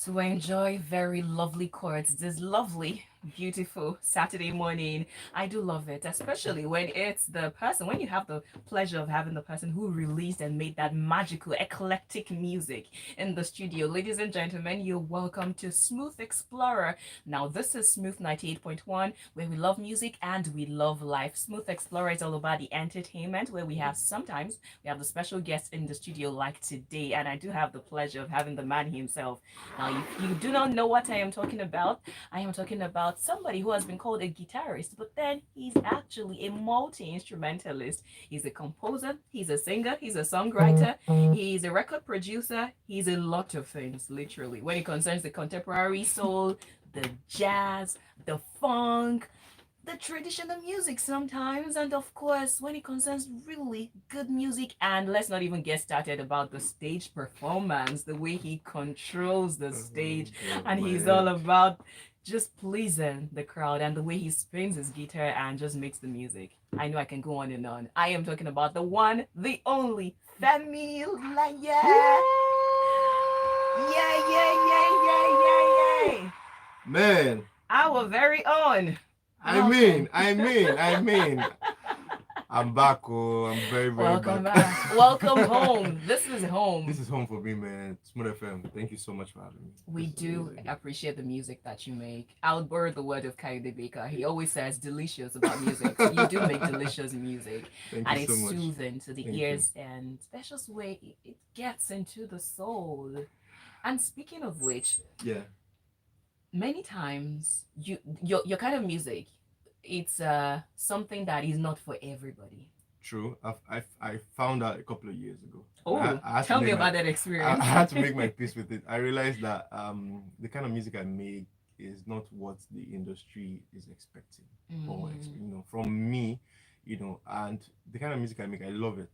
to enjoy very lovely chords this lovely, beautiful Saturday morning. I do love it, especially when it's the person, when you have the pleasure of having the person who released and made that magical, eclectic music in the studio. Ladies and gentlemen, you're welcome to Smooth Explorer. Now, this is Smooth 98.1, where we love music and we love life. Smooth Explorer is all about the entertainment, where we have the special guests in the studio like today, and I do have the pleasure of having the man himself. Now, if you do not know what I am talking about somebody who has been called a guitarist, but then he's actually a multi instrumentalist. He's a composer, he's a singer, he's a songwriter, he's a record producer, he's a lot of things, literally, when it concerns the contemporary soul, the jazz, the funk, the traditional music sometimes, and of course when it concerns really good music. And let's not even get started about the stage performance, the way he controls the stage, and he's all about just pleasing the crowd, and the way he spins his guitar and just makes the music. I know I can go on and on. I am talking about the one, the only Femi Leye. Yeah, yeah, yeah, yeah, yeah, yeah. Man, Our very own. I mean, I'm back. Oh, I'm very, very Welcome back. back. Welcome home. This is home. This is home for me, man. Smooth FM. Thank you so much for having me. We This is do amazing. appreciate the music that you make. I'll borrow the word of Kayode Baker. He always says delicious about music. So you do make delicious music, Thank you and so it's much. soothing to the Thank you. ears, and that's just the way it gets into the soul. And speaking of which, Yeah, many times your kind of music, it's something that is not for everybody. true. I found out a couple of years ago. Oh, I had to tell me make my about that I experience. had to make my peace with it. I realized that the kind of music I make is not what the industry is expecting or from me, and the kind of music I make, I love it.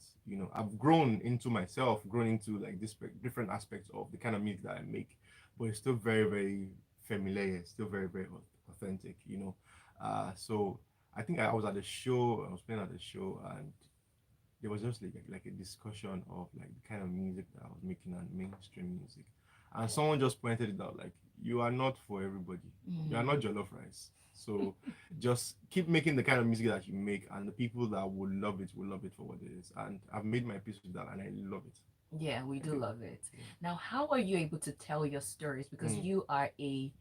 I've grown into myself, grown into like this different aspects of the kind of music that I make, but it's still very, very familiar, still very, very authentic. So I think I was at the show, I was playing at the show, and there was just like a discussion of like the kind of music that I was making and mainstream music. And someone just pointed it out like, you are not for everybody. You are not jollof rice. So just keep making the kind of music that you make, and the people that will love it for what it is. And I've made my peace with that, and I love it. Yeah, we I do do. love it. Now, how are you able to tell your stories? Because Mm. you are a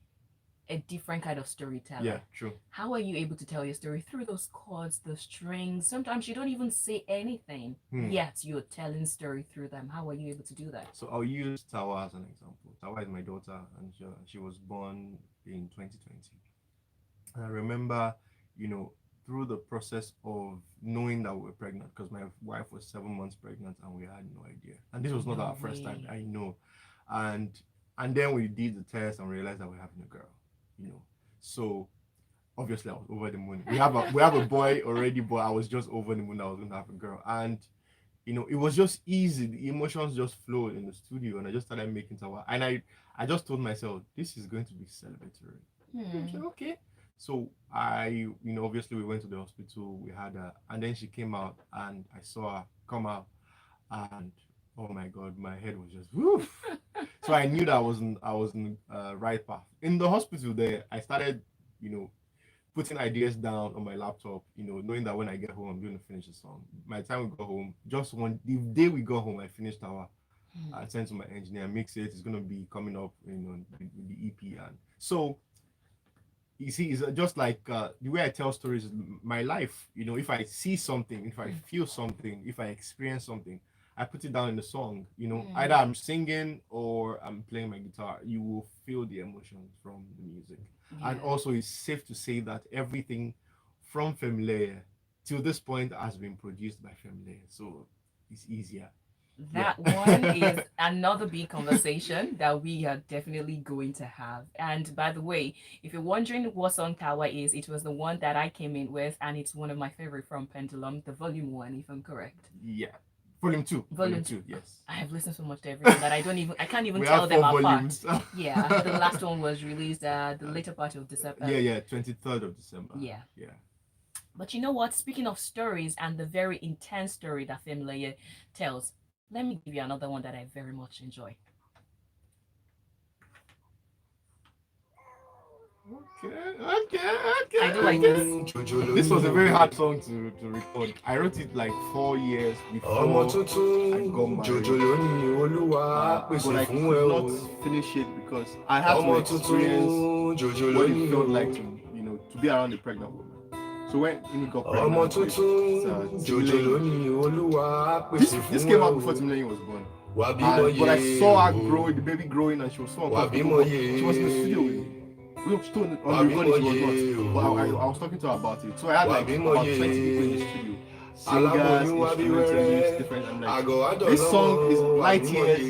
different kind of Yeah, storyteller. true. How are you able to tell your story through those chords, the strings? Sometimes you don't even say anything, Hmm. yet you're telling story through them. How are you able to do that? So I'll use Tawa as an example. Tawa is my daughter, and she was born in 2020. And I remember, you know, through the process of knowing that we were pregnant, because my wife was 7 months pregnant and we had no idea. And this was not No our first time, way. I know. And and then we did the test and realized that we're having a girl. So obviously I was over the moon. We have a boy already, but I was just over the moon that I was gonna have a girl. And it was just easy. The emotions just flowed in the studio, and I just started making Tawa. And I just told myself, this is going to be celebratory. I was Hmm. like, okay. So obviously we went to the hospital. We had her, and then she came out, and I saw her come out, and oh my God, my head was just woof. So I knew that I was in right path. In the hospital there, I started, you know, putting ideas down on my laptop, knowing that when I get home, I'm going to finish the song. By the time we got home, the day we got home, I finished our. I sent to my engineer, mix it. It's going to be coming up, with the EP. And so, you see, it's just like the way I tell stories, my life. If I see something, if I feel something, if I experience something, I put it down in the song. Either I'm singing or I'm playing my guitar. You will feel the emotions from the music. And Yeah. also, it's safe to say that everything from Familiar till this point has been produced by Familiar. So it's easier. Yeah. That one is another big conversation that we are definitely going to have. And by the way, if you're wondering what song Tower is, it was the one that I came in with, and it's one of my favorite from Pendulum, the volume one, if I'm correct. Yeah. Volume two. Volume Volume two. two. Yes. I have listened so much to everything that I can't even We tell have them four apart. volumes. Yeah, the last one was released the later part of December. Yeah. 23rd of December. Yeah. Yeah. But you know what? Speaking of stories and the very intense story that Femi tells, let me give you another one that I very much enjoy. I do like this. This was a very hard song to record. I wrote it like 4 years before I got married. But I could not finish it because I had to experience what it felt like to, to be around a pregnant woman. So when Amy got pregnant with this came out before Timileyin was born. But I saw her grow, the baby growing, and she was so uncomfortable. She was in the studio with me. We were still on the recording, she was not. But I was talking to her about it. So I had like about 20 people in the studio. Singers, instrumentalists, different. I'm like, this song is light years,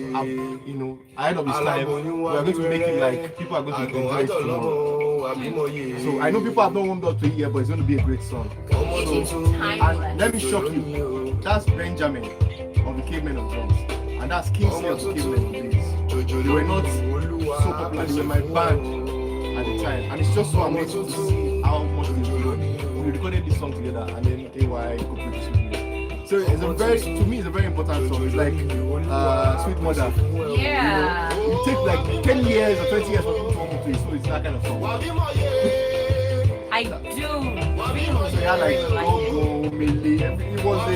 ahead of its time. We are going to make it like people are going to enjoy it tomorrow. So I know people have not warmed up to it yet, but it's going to be a great song. And let me shock you, that's Benjamin of the Cavemen of Drums, and that's Kingsley of the Cavemen of Bass. They were not so popular, they were my band at the time, and it's just so amazing to see how much they've grown. We recorded this song together, and then AY co-produced with me. So it's to me, it's a very important song. It's like Sweet Mother. Yeah. It takes like 10 years or 20 years for people to warm up to it, so it's that kind of song. I do. So yeah, like Gogo, Mele, it was a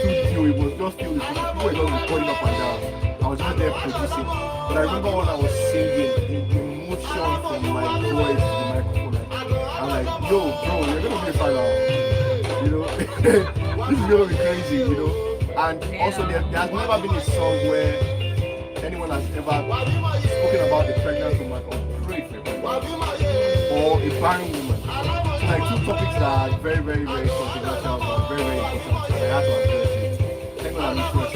studio, it was just filled with people were just recording up and down. I was just there producing. But I remember when I was singing, the emotion from my voice to the microphone, I'm like, yo, bro, you're gonna be fine now. This is gonna be crazy. And also there has never been a song where anyone has ever spoken about the pregnant woman or prayed for a pregnant woman or a barren woman. So like two topics that are very, very, very controversial but very, very important. So I had to address it. Thank God I'm first.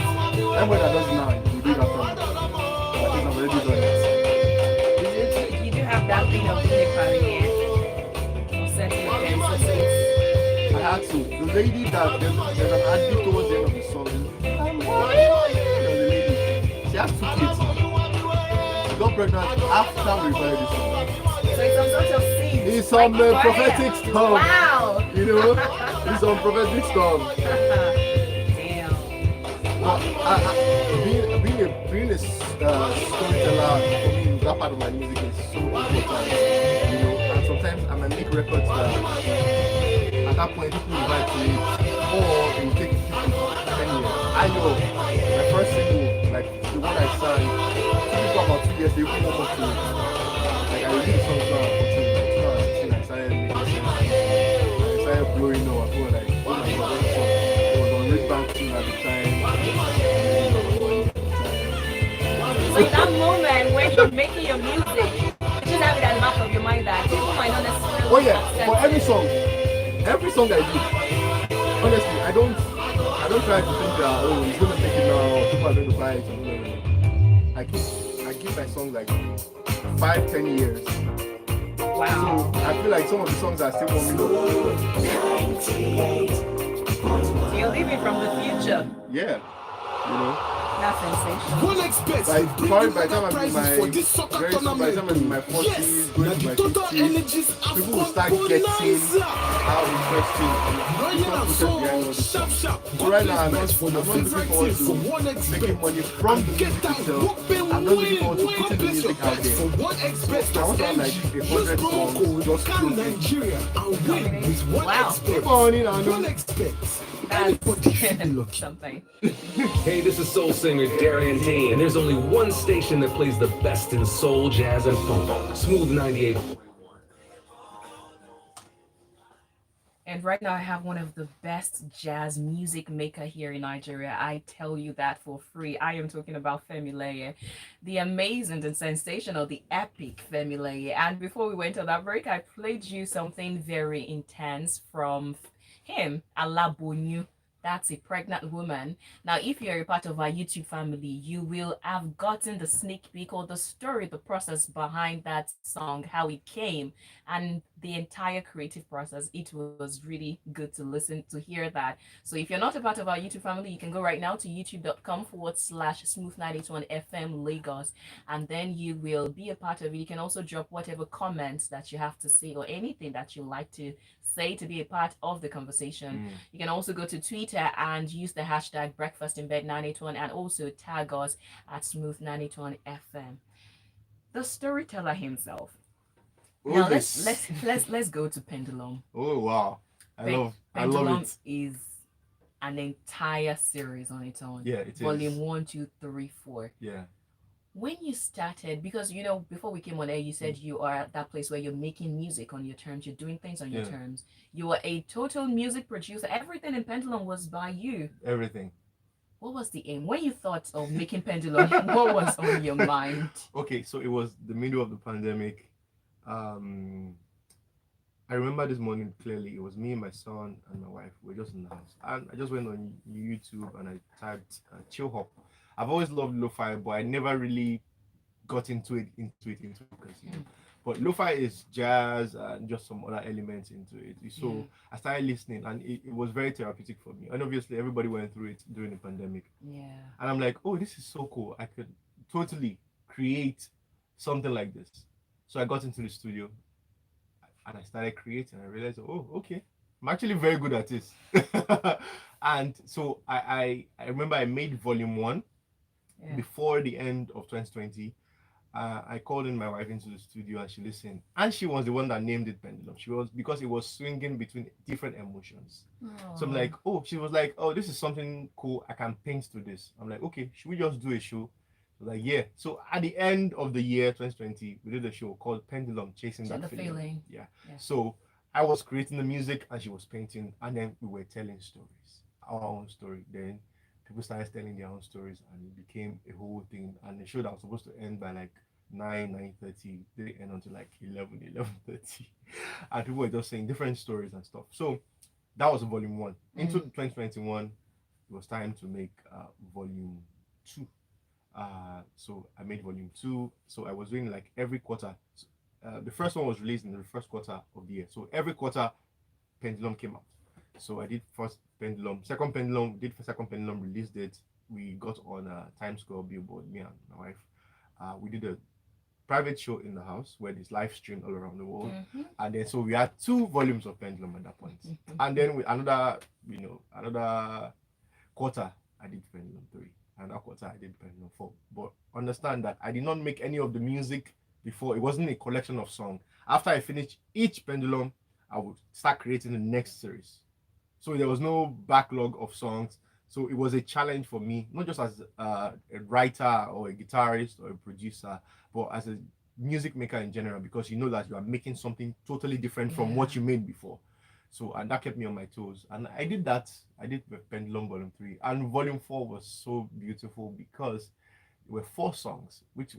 Everybody that does it now, you do that for me. I think I'm already done it. You do have that thing of being a pioneer, of setting against I had to. The lady there's an advert towards the end of the song. There's a lady. She has 2 kids now. She got pregnant after we recorded this song. So it's some sort of scene. It's some prophetic stuff. Wow. It's some prophetic stuff. Damn. Being a storyteller for me, that part of my music is so important. And sometimes I might make records that at that point people invite to it, or it will take people 10 years. I know my first single, like the one I sang, took people about 2 years, they even want to it. Like I released the song 2014, like 2016, I started making sense. I started blowing up. People were like, oh my god, what's the song? It was on Red Bank Team at the time. So in that moment when you're making your music, you just have it at the back of your mind that people might not necessarily. Oh yeah, for every song I do, honestly, I don't try to think that it's gonna make it now, people are going to buy it. I give my song like 5-10 years. Wow. So I feel like some of the songs are still 1 million. So you're living from the future. Yeah, That's sensational. by the time I'm in my 40s, going to my 50s, people will start getting how interesting behind all this stuff. So right now I'm not looking forward to making money from the music itself. I'm not looking forward to putting the music out there. I want to have like 100 songs just to Wow. keep on it and That's something. Hey, this is soul singer Darian Tate, and there's only one station that plays the best in soul, jazz, and funk. Smooth 98. And right now I have one of the best jazz music maker here in Nigeria. I tell you that for free. I am talking about Femi Leye, the amazing and sensational, the epic Femi Leye. And before we went on that break, I played you something very intense from him, Alabonyu. That's a pregnant woman. Now, if you're a part of our YouTube family, you will have gotten the sneak peek or the story, the process behind that song, how it came, and the entire creative process. It was really good to listen to hear that. So if you're not a part of our YouTube family, you can go right now to youtube.com/smooth91 FM Lagos, and then you will be a part of it. You can also drop whatever comments that you have to say or anything that you like to say to be a part of the conversation. You can also go to Twitter and use the hashtag breakfast in bed 981 and also tag us at smooth 981 FM. The storyteller himself, Oh, Now this. let's go to Pendulum. Oh wow, I love Pendulum it. is an entire series on its own. Yeah, it Volume is. 1, 2, 3, 4. Yeah, When you started, because before we came on air, you said you are at that place where you're making music on your terms, you're doing things on your yeah, terms. You were a total music producer. Everything in Pendulum was by you. everything. What was the aim? When you thought of making Pendulum, what was on your mind? Okay, so it was the middle of the pandemic. Um, I remember this morning clearly. It was me, my son, and my wife. We were just in the house, and I just went on YouTube and I typed chill hop. I've always loved lo-fi, but I never really got into it because but lo-fi is jazz and just some other elements into it. So Yeah. I started listening, and it was very therapeutic for me. And obviously, everybody went through it during the pandemic. Yeah. And I'm like, oh, this is so cool. I could totally create something like this. So I got into the studio and I started creating. I realized, oh, okay, I'm actually very good at this. And so I remember I made volume 1 before the end of 2020. I called in my wife into the studio and she listened. And she was the one that named it Pendulum. She was, because it was swinging between different emotions. Aww. So I'm like, oh, she was like, oh, this is something cool. I can paint to this. I'm like, okay, should we just do a show? Like, yeah. So at the end of the year 2020, we did a show called Pendulum, Chasing That Feeling. Yeah. So I was creating the music and she was painting, and then we were telling stories, our own story. Then people started telling their own stories, and it became a whole thing. And the show that was supposed to end by like 9:30 didn't end until like 11:30, and people were just saying different stories and stuff. So that was volume 1. Into 2021, it was time to make volume 2. So I made volume 2. So I was doing like every quarter. The first one was released in the first quarter of the year. So every quarter, Pendulum came out. So I did first Pendulum, second Pendulum, did for second Pendulum, released it. We got on Times Square billboard, me and my wife. We did a private show in the house where it's live streamed all around the world. And then so we had 2 volumes of Pendulum at that point. And then with another quarter, I did Pendulum 3. Another quarter, I did Pendulum 4. But understand that I did not make any of the music before. It wasn't a collection of songs. After I finished each Pendulum, I would start creating the next series. So there was no backlog of songs. So it was a challenge for me, not just as a writer or a guitarist or a producer, but as a music maker in general, because you know that you are making something totally different from what you made before. So, and that kept me on my toes. And I did that. I did Pendulum Volume 3. And Volume 4 was so beautiful because there were 4 songs, which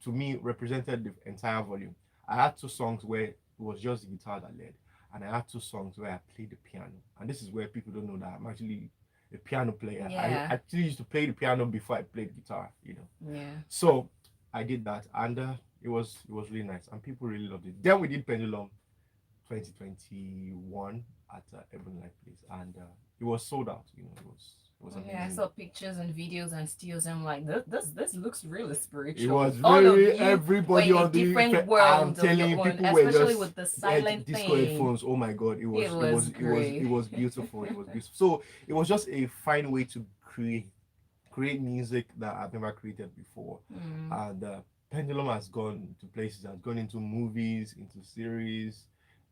to me represented the entire volume. I had 2 songs where it was just the guitar that led. And I had 2 songs where I played the piano. And this is where people don't know that I'm actually a piano player. I actually used to play the piano before I played guitar, So I did that, and it was really nice, and people really loved it. Then we did Pendulum 2021 at Ebony Light Place, and it was sold out. It was amazing. I saw pictures and videos and stills. I'm like, this looks really spiritual. It was very everybody on the different world. I'm telling you, people especially were just with the silent disco thing. headphones. Oh my god, it was beautiful. It was beautiful. So it was just a fine way to create music that I've never created before. And Pendulum has gone to places, has gone into movies, into series,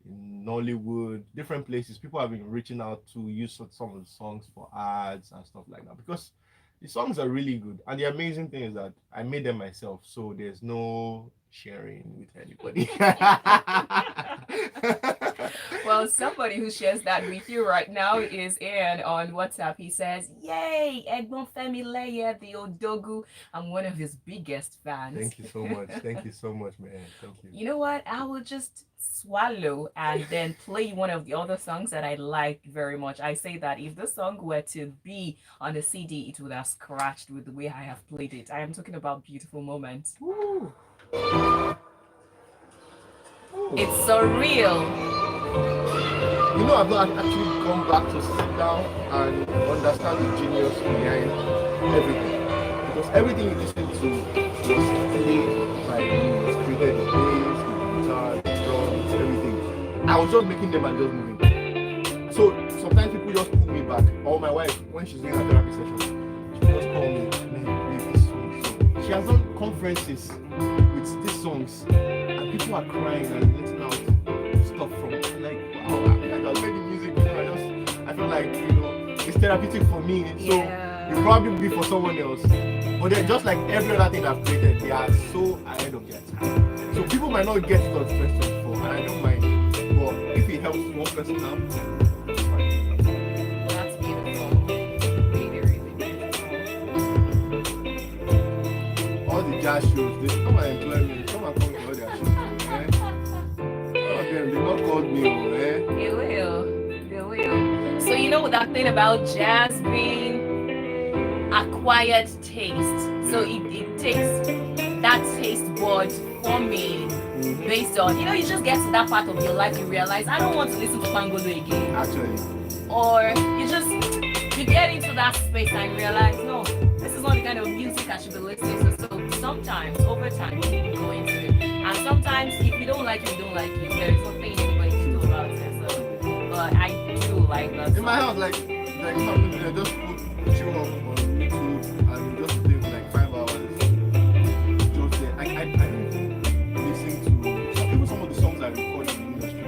in Nollywood, different places. People have been reaching out to use some of the songs for ads and stuff like that, because the songs are really good. And the amazing thing is that I made them myself, so there's no sharing with anybody. Well, somebody who shares that with you right now is Ian on WhatsApp. He says, "Yay, Egbon Femi Leye, the Odogu. I'm one of his biggest fans." Thank you so much. Thank you so much, man. Thank you. You know what? I will just swallow and then play one of the other songs that I like very much. I say that if the song were to be on the CD, it would have scratched with the way I have played it. I am talking about Beautiful Moments. Ooh. It's surreal. I've not actually come back to sit down and understand the genius behind everything. Because everything you listen to was played by me, was created, the bass, the guitar, the drums, everything. I was just making them and just moving. So sometimes people just pull me back. Or my wife, when she's doing her therapy session, she just call me, man, this is so. She has done conferences with these songs, and people are crying and letting out stuff from like, wow, I just made the music, I feel like, it's therapeutic for me. So Yeah. it probably be for someone else. But then just like every other thing I've created, they are so ahead of their time. So people might not get it on 2024, and I don't mind. But if it helps one person out, it's fine. That's beautiful. Really, really beautiful. All the jazz shows, they come and employ me. Come and come to all their shows. Some of them, they not called me. They will. They will. So you know that thing about jazz being acquired taste. So it takes that taste bud forming based on, you just get to that part of your life, you realize, I don't want to listen to Pangolo again. Actually. Or you get into that space and realize, no, this is not the kind of music I should be listening to. So sometimes, over time, you need to go into it. And sometimes, if you don't like it, you don't like it. There is nothing anybody can do about it. So, but I do like that. In my house, like something, I just put chill up on YouTube and just play for like 5 hours. Just there. I don't even listen to even some of the songs I record in the industry.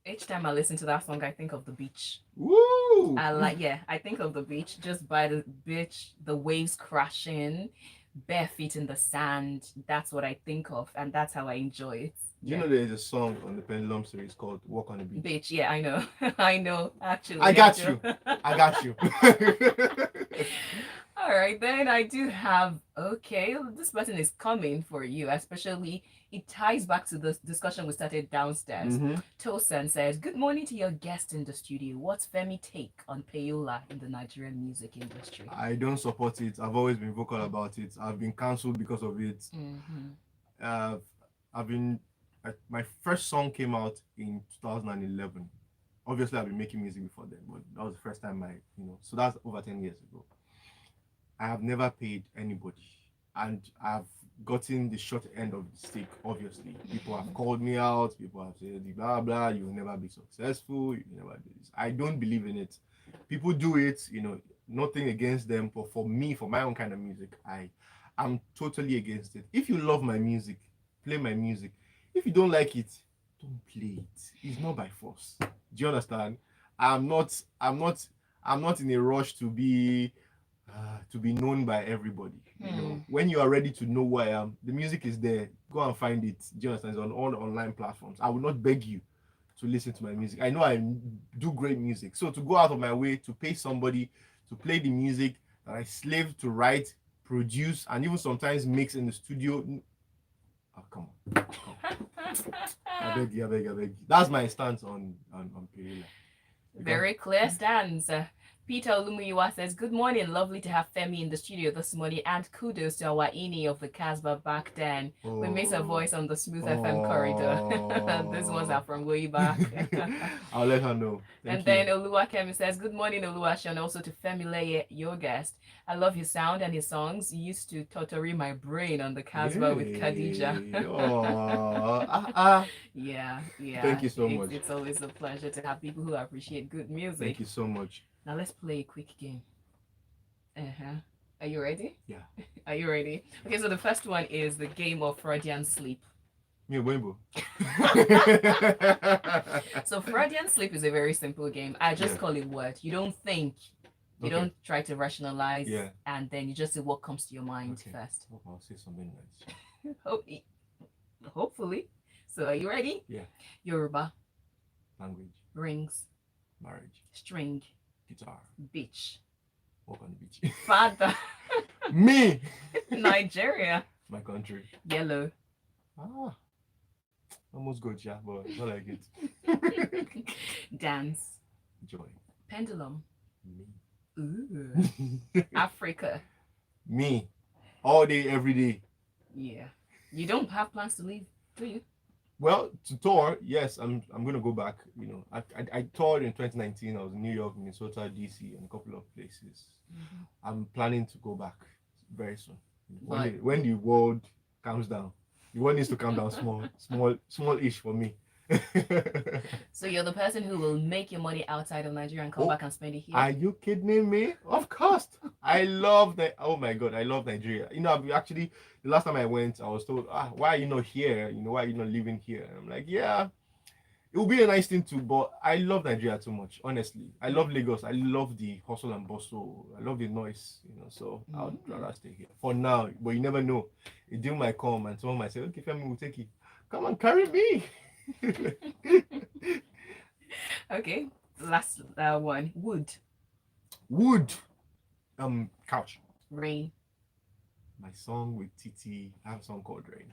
Each time I listen to that song, I think of the beach. Woo! I think of the beach, just by the beach, the waves crashing, bare feet in the sand. That's what I think of, and that's how I enjoy it. You know there is a song on the Pendulum series called Walk on the Beach. Beach, yeah, I know. I know, actually. I got you. I got you. All right, then I do have, okay, this person is coming for you, especially, it ties back to the discussion we started downstairs. Tosin says, good morning to your guest in the studio. What's Femi take on Payola in the Nigerian music industry? I don't support it. I've always been vocal about it. I've been cancelled because of it. My first song came out in 2011. Obviously, I've been making music before then, but that was the first time so that's over 10 years ago. I have never paid anybody, and I've gotten the short end of the stick. Obviously, people have called me out, people have said blah blah, you'll never be successful, you never do this. I don't believe in it. People do it, nothing against them, but for me, for my own kind of music, I'm totally against it. If you love my music, play my music. If you don't like it, don't play it. It's not by force. Do you understand? I'm not in a rush to be known by everybody. When you are ready to know who I am, the music is there. Go and find it. Do you understand? It's on all online platforms. I will not beg you to listen to my music. I know I do great music. So to go out of my way to pay somebody to play the music that I slaved to write, produce, and even sometimes mix in the studio. Oh, come on. I beg you. That's my stance on Payola. Very clear stance. Peter Olumuyiwa says, good morning, lovely to have Femi in the studio this morning, and kudos to our Ini of the Casbah back then. We miss her voice on the Smooth FM corridor. These ones are from way back. I'll let her know. Then Oluwakemi says, good morning, Oluwaseun, also to Femi Leye, your guest. I love his sound and his songs. You used to torture my brain on the Casbah with Khadija. Yeah. Thank you so much. It's always a pleasure to have people who appreciate good music. Thank you so much. Now let's play a quick game. Are you ready? Yeah. Are you ready? Okay, so the first one is the game of Freudian sleep. So Freudian sleep is a very simple game. I just call it word. You don't think. You don't try to rationalize. Yeah. And then you just say what comes to your mind first. I'll say something nice. Hopefully. So are you ready? Yeah. Yoruba. Language. Rings. Marriage. String. Guitar. Beach. Walk on the beach. Father. Me. Nigeria. My country. Yellow. Almost good, yeah, but not like it. Dance. Joy. Pendulum. Me. Ooh. Africa. Me. All day, every day. Yeah. You don't have plans to leave, do you? Well, to tour, yes, I'm gonna go back. I toured in 2019. I was in New York, Minnesota, DC, and a couple of places. I'm planning to go back. very soon. But When the world calms down, the world needs to calm down small-ish for me. so you're the person who will make your money outside of Nigeria and come Oh, back and spend it here? Are you kidding me? Of course. I love that. Oh my God, I love Nigeria. Actually, the last time I went, I was told, why are you not here? Why are you not living here? And I'm like, yeah, it would be a nice thing too, but I love Nigeria too much, honestly. I love Lagos. I love the hustle and bustle. I love the noise, so I would rather stay here for now. But you never know. A deal might come and someone might say, okay, Femi, we'll take it. Come and carry me. Okay, last one. Wood. Couch. Rain. My song with Titi. I have a song called Rain.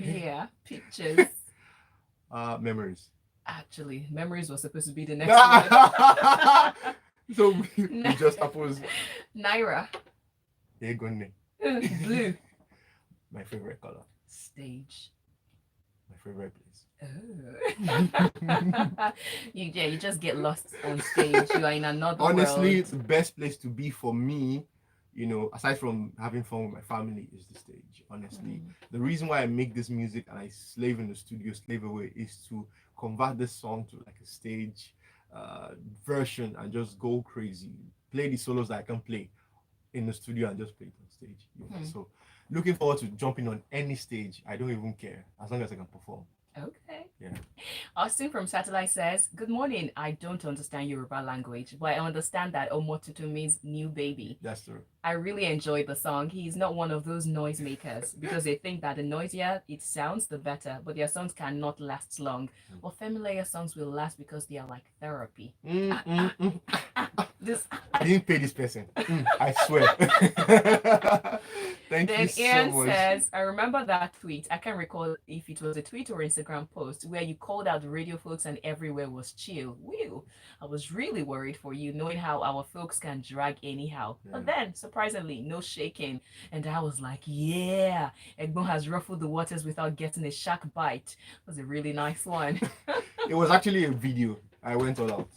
Yeah. Pictures. Memories. Actually, memories was supposed to be the next one. So we just oppose. Naira. Blue. My favorite color. Stage. My favorite place. Oh. you just get lost on stage. You are in another Honestly, world. it's the best place to be for me. Aside from having fun with my family, is the stage. Honestly, the reason why I make this music and I slave in the studio, slave away, is to convert this song to like a stage version and just go crazy. Play the solos that I can play in the studio and just play it on stage. So, looking forward to jumping on any stage. I don't even care as long as I can perform. Okay. Yeah. Austin from Satellite says, good morning. I don't understand Yoruba language, but I understand that Omotutu means new baby. That's true. I really enjoyed the song. He's not one of those noisemakers because they think that the noisier it sounds, the better, but their songs cannot last long. But Femi Leye songs will last because they are like therapy. This I didn't pay this person. I swear. Thank you so Ian much. says, I remember that tweet. I can't recall if it was a tweet or Instagram post where you called out the radio folks and everywhere was chill. Whew. I was really worried for you, knowing how our folks can drag anyhow. But then, surprisingly, no shaking. And I was like, yeah, Egbon has ruffled the waters without getting a shark bite. It was a really nice one. It was actually a video. I went all out.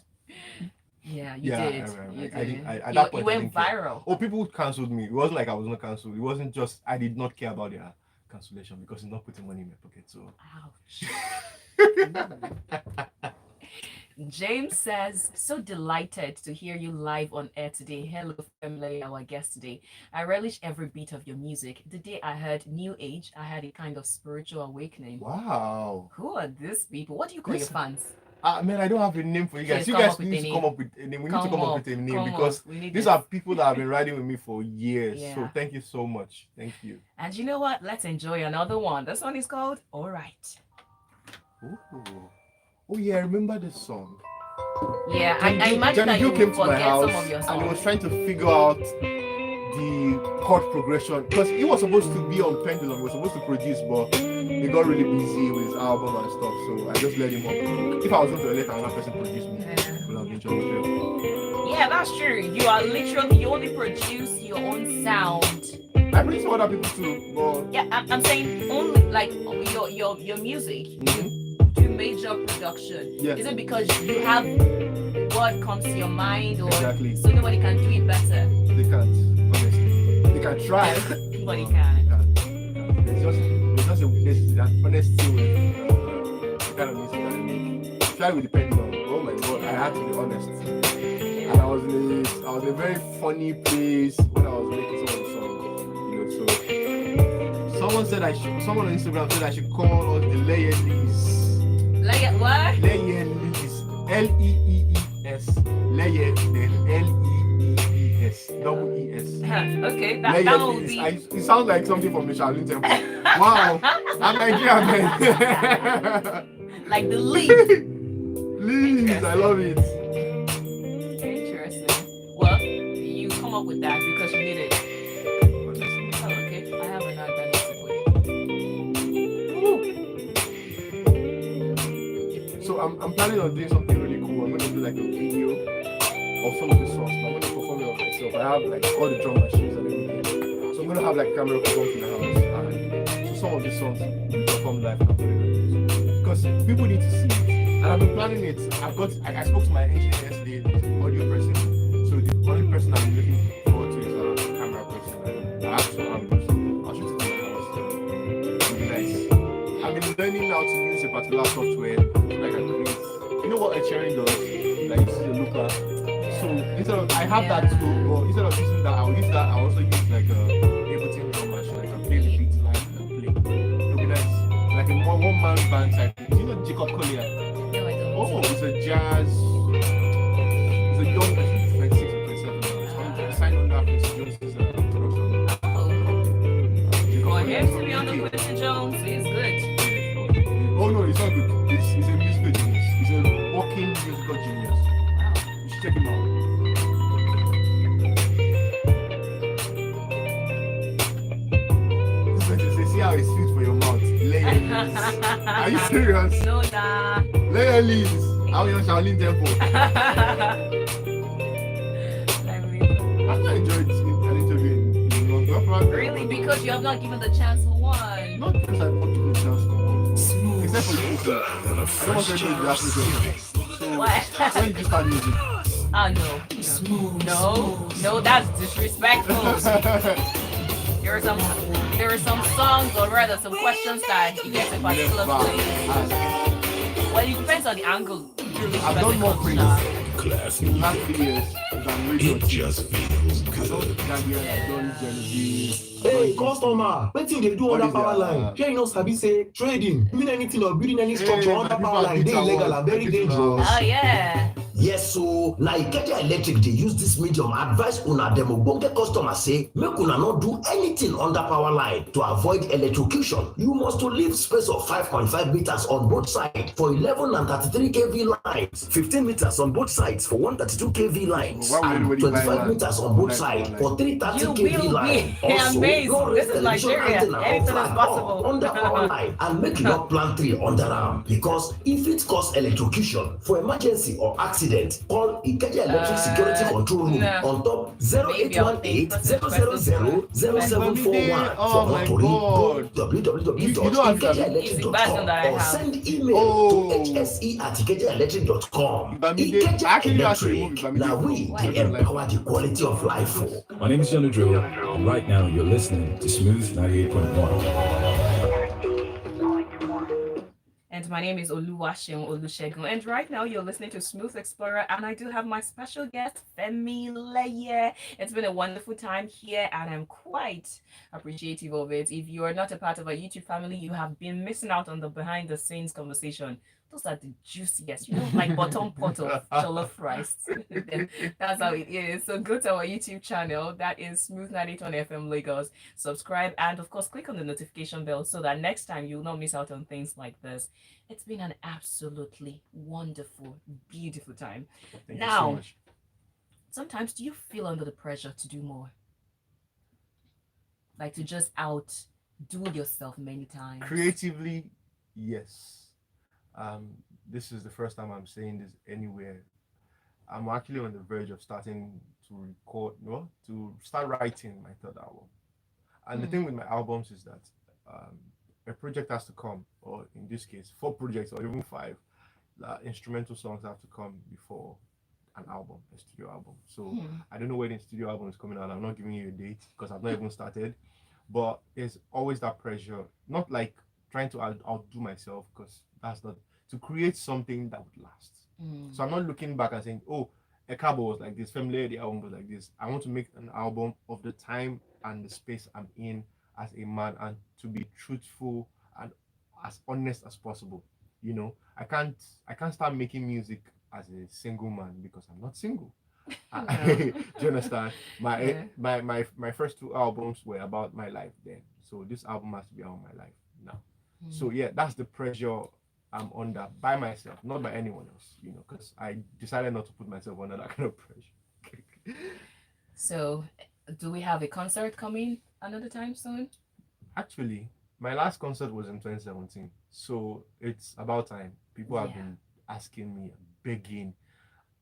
Yeah, you did. At that point, you went viral. Oh, people cancelled me. It wasn't like I was not cancelled. It wasn't just I did not care about their cancellation because it's not putting money in my pocket. So ouch. James says, so delighted to hear you live on air today. Hello, family, our guest today. I relish every beat of your music. The day I heard New Age, I had a kind of spiritual awakening. Wow. Who are these people? What do you call your fans? Man, I don't have a name for you guys. Please You come guys up with need a to name. come up with a name. We need to come up with a name because these this. are people that have been riding with me for years. Yeah. So thank you so much. Thank you. And you know what? Let's enjoy another one. This one is called All Right. Ooh. Oh yeah, I remember this song. Yeah, I imagine that you came will to my forget house some of your songs. and he was trying to figure out the chord progression because he was supposed to be on Pendulum. He was supposed to produce, but he got really busy with his album and stuff. So I just let him up. If I was going to let another person produce me, it would have been just straight. Yeah, that's true. You are literally, you only produce your own sound. I produce other people too, but yeah, I'm saying only like your music. You major production. Yeah. Is it because you have what comes to your mind, or Exactly. so nobody can do it better? They can't, honestly. They can try. Nobody can. There's an honesty with the kind of music that I make. Try with the Pendulum. Oh my god, I had to be honest. And I was in a very funny place when I was making some of the songs. So someone on Instagram said I should call us the Leyelis. Like what? Leyelis. Leees. Leye, then Leees. Double ES. Okay, that will be. It sounds like something from the Shaolin Temple. Wow, I'm Nigerian, man. Like the lead. Please, I love it. Interesting. Well, you come up with that because you need it. Oh, okay. I have another that needs to play. So I'm planning on doing something really cool. I'm going to do like a video of some of the songs. I'm going to perform it on myself. I have like all the drum machines and everything. So I'm going to have like a camera perform in the house. And so some of the songs will perform live and put it on YouTube. Because people need to see it. And I've been planning it. I spoke to my engineer yesterday, audio person. So the only person I'm looking forward to is a camera person. particular software so that I can create. You know what a sharing does? Like this is a looper. So instead of I have that too, but instead of using that, I'll use that. I also use like a Ableton drum machine. I can play the beats live and play. It'll be nice. Like a one man band type. Do you know Jacob Collier? No, I don't. Oh, it's a jazz. It's a young, I think 26 or 27 now. It's signed under Quincy Jones's production. Oh, Jacob for Collier him to from be on the UK. Quincy Jones is good. Oh no, it's not good. It's a musical genius. He's a walking musical genius. Wow. You should check him out. See how it's sweet for your mouth. Layer Are you serious? No, da. Layer leaves. How you Shaolin Temple? I've not enjoyed an interview in London. Really? Because you have not given the chance for one. Not because I want to give a chance for one. Smooth, Except for you. smoother than a I don't fresh want to do jar the of African. So What? when did you start music? Oh, no. Smooth, No, that's disrespectful. There are some songs, or rather some questions that you get a particular place. Well, it depends on the angle. I've done more things class in the last 3 years than radio. It just feels I've good. done Gambia, I've done Genevieve. Hey, customer, wetin you dey do What under is power that? line? Shey you no sabi say trading, doing anything or building any structure Hey, under my power line dey people are illegal and very beautiful. dangerous. Oh, yeah. Yes, so na Ikeja Electric dey use this medium advise una dem ogbonge customers say make una no do anything under power line to avoid electrocution. You must to leave space of 5.5 meters on both sides for 11 and 33 kV lines, 15 meters on both sides for 132 kV lines, Why would and anybody buy 25 land meters on both under sides power for line? 330 You kV will line. be Also, amazing. no This raise is television Nigeria. antenna or Anything is flag possible. under power line, and make you not plant tree under am, because if it cause electrocution for emergency or accident, call Ikeja Electric Security Control Room no. on top Maybe I'll think 0818 000 0741 Oh for my more tori. Go God. You don't have that. It's the best one www.ikejaelectric.com that I or have. send email Oh. to hse@ikejaelectric.com. Ibamide, actually you have to remove Electric, Ibamide now from we Quality dey of Life. empower the quality of life. My name is Jonah Drill, and right now you're listening to Smooth 98.1. And my name is Oluwaseun. And right now you're listening to Smooth Explorer, and I do have my special guest, Femi Leye. It's been a wonderful time here, and I'm quite appreciative of it. If you are not a part of our YouTube family, you have been missing out on the behind the scenes conversation. Those are the juiciest, like bottom pot of jollof rice. That's how it is. So go to our YouTube channel. That is Smooth 91 FM Lagos. Subscribe, and of course, click on the notification bell so that next time you will not miss out on things like this. It's been an absolutely wonderful, beautiful time. Thank you so Now, much. sometimes do you feel under the pressure to do more? Like to just outdo yourself many times? Creatively, yes. This is the first time I'm saying this anywhere. I'm actually on the verge of starting to start writing my third album. And the thing with my albums is that a project has to come, or in this case, 4 projects or even 5. Instrumental songs have to come before an album, a studio album. So I don't know when the studio album is coming out. I'm not giving you a date because I've not even started. But there's always that pressure, not like trying to outdo myself, because that's not to create something that would last. So I'm not looking back and saying, oh, a cabo was like this, Femi Leye, the album was like this. I want to make an album of the time and the space I'm in as a man, and to be truthful and as honest as possible. I can't start making music as a single man because I'm not single. Do you understand? My first 2 albums were about my life then, so this album has to be about my life now. So yeah, that's the pressure I'm under by myself, not by anyone else, because I decided not to put myself under that kind of pressure. So, do we have a concert coming another time soon? Actually, my last concert was in 2017, so it's about time. People have been asking me, begging.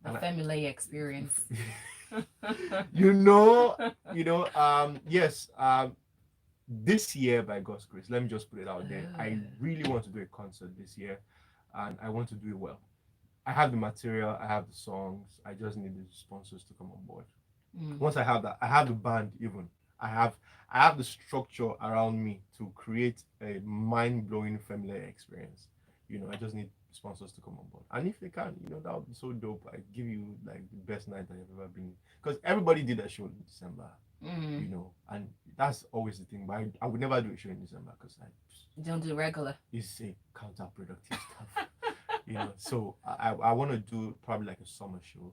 The Femi Leye experience. Yes. This year, by God's grace, let me just put it out there. I really want to do a concert this year, and I want to do it well. I have the material, I have the songs. I just need the sponsors to come on board. Once I have that, I have the band. Even I have the structure around me to create a mind-blowing Femi Leye experience. I just need sponsors to come on board. And if they can, that would be so dope. I give you like the best night that you've ever been. Because everybody did a show in December, and that's always the thing. But I would never do a show in December because Don't do regular. it's a counterproductive stuff. So I want to do probably like a summer show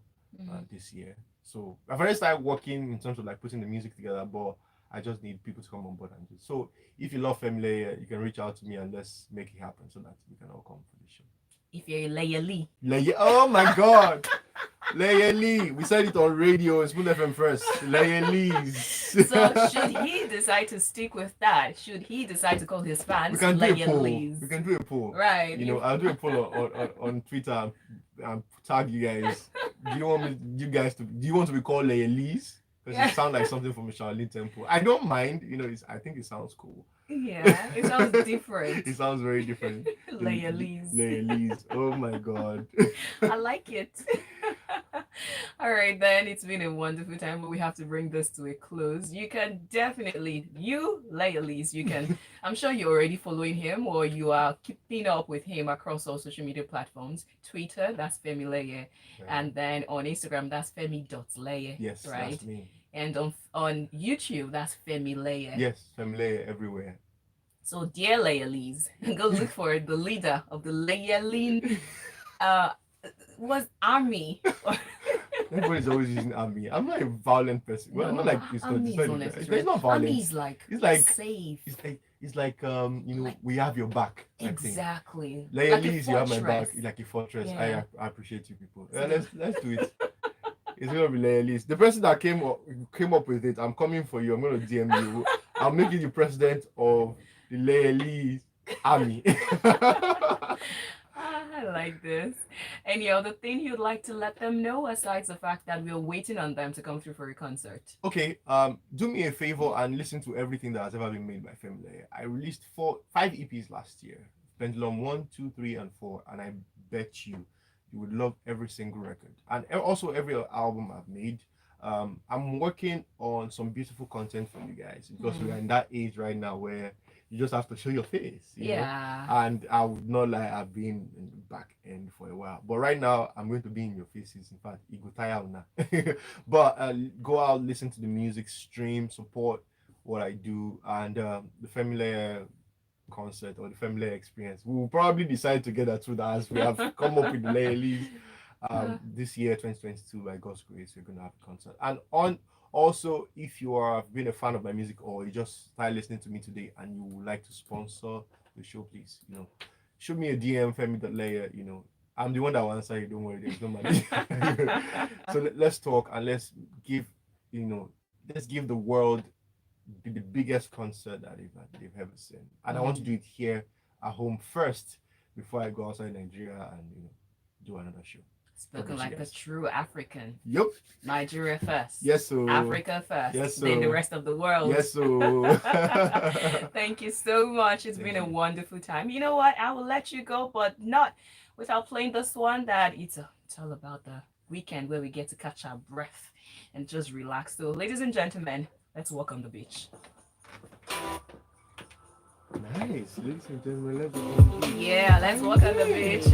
this year. So I've already started working in terms of like putting the music together, but I just need people to come on board and do. So if you love Femi Leye, you can reach out to me and let's make it happen so that we can all come for the show. If you're Leye Lee. Leye, oh my God, Leye Lee. We said it on radio, Spoon FM first. Leye Lee's. So should he decide to stick with that? Should he decide to call his fans We can do a Leye poll. Lee's? We can do a poll. Right. I'll do a poll on Twitter and tag you guys. Do you want to be called Leye Lee's? Because it sounds like something from a Charlene Temple. I don't mind. I think it sounds cool. Yeah, it sounds different. It sounds very different. Leye Lee's. Leye Lee's. Oh my God. I like it. All right, then. It's been a wonderful time, but we have to bring this to a close. You can definitely, Leye Lee's, I'm sure you're already following him or you are keeping up with him across all social media platforms. Twitter, that's Femi Leye. And then on Instagram, that's Femi.Leye. Yes, right? That's me. And on YouTube, that's Femi Leye. Yes, Femi Leye everywhere. So, dear Leye Lee's, go look for the leader of the Leye Lee was Army. Everybody's always using Army. I'm not a violent person. Well, No, not like it's not violence. Army's like It's like safe. It's like we have your back. Exactly. Leye Like a Lee's, you have my back. fortress. It's like a fortress. Yeah. I appreciate you people. Let's do it. It's gonna be Leye Lee's. The person that came up with it, I'm coming for you. I'm gonna DM you. I'll make you the president of the Leye Lee's army. I like this. Any other thing you'd like to let them know aside the fact that we're waiting on them to come through for a concert? Okay, do me a favor and listen to everything that has ever been made by Femi Leye. I released 5 EPs last year. Pendulum 1, 2, 3, and 4, and I bet you would love every single record and also every album I've made. I'm working on some beautiful content for you guys because we're in that age right now where you just have to show your face. You know? And I would not lie, I've been in the back end for a while. But right now, I'm going to be in your faces. In fact, you go tire now. But go out, listen to the music, stream, support what I do. And the Femi Leye concert or the Femi Leye experience, we will probably decide together too that as we have come up with the Leye Lee's. This year, 2022, by God's grace, we're going to have a concert. And also, if you are been a fan of my music or you just started listening to me today and you would like to sponsor the show, please, shoot me a DM, Femi.Leye. I'm the one that will answer you. Don't worry, there's no money. So let's talk and let's give the world the biggest concert that they've ever seen. And I want to do it here at home first before I go outside Nigeria and do another show. Spoken like a true African. Yep. Nigeria first. Yes, so Africa first. Yes, so then the rest of the world. Yes, so Thank you so much. It's been a wonderful time. You know what? I will let you go, but not without playing this one that it's all about the weekend where we get to catch our breath and just relax. So, ladies and gentlemen, let's walk on the beach. Nice, ladies and gentlemen, let's go. Yeah, let's walk on the beach.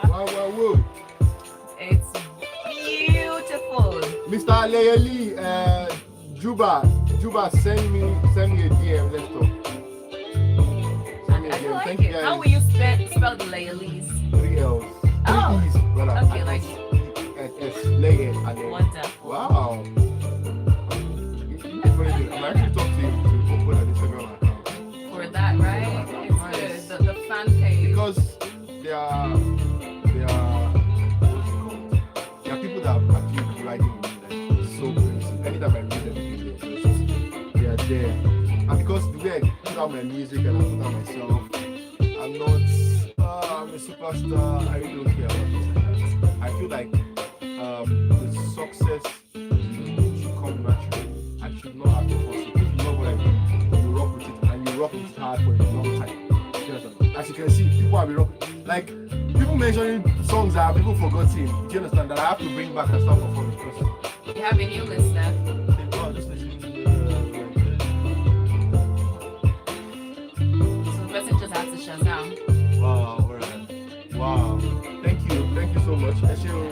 Wow. It's beautiful. Mr. Leye Lee, Juba, send me a DM. Let's talk. Send me a I DM. like Thank you it. guys. How will you spell the Leye Lee's? 3 L's. Oh, 3 E's, brother. okay, like It's Leye and then. wonderful. Wow. I'm actually talking to you to open an Instagram account. For that, right? It's good. The fan page. Because there are people that are actually writing like so crazy. Anytime I read them, they are there. And because the way I put out my music and I put out myself, I'm a superstar. I really don't care about things like that. I feel like the success should come naturally. I should not have to force it. If you know what I mean, you rock with it and you rock with it hard for a long time. As you can see, people have been rocking. Like, people mentioning songs that people forgotten. Do you understand? That I have to bring back and start performing because You have a new listener. just listening to So the person just has to Shazam. All right. Wow. Thank you so much. Ẹ ṣé o.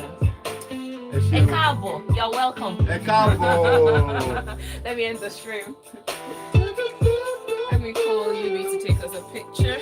Ẹ ṣé Ẹ o. káàbọ̀, you're welcome. Ẹ káàbọ̀. Let me end the stream. Let me call you to take us a picture.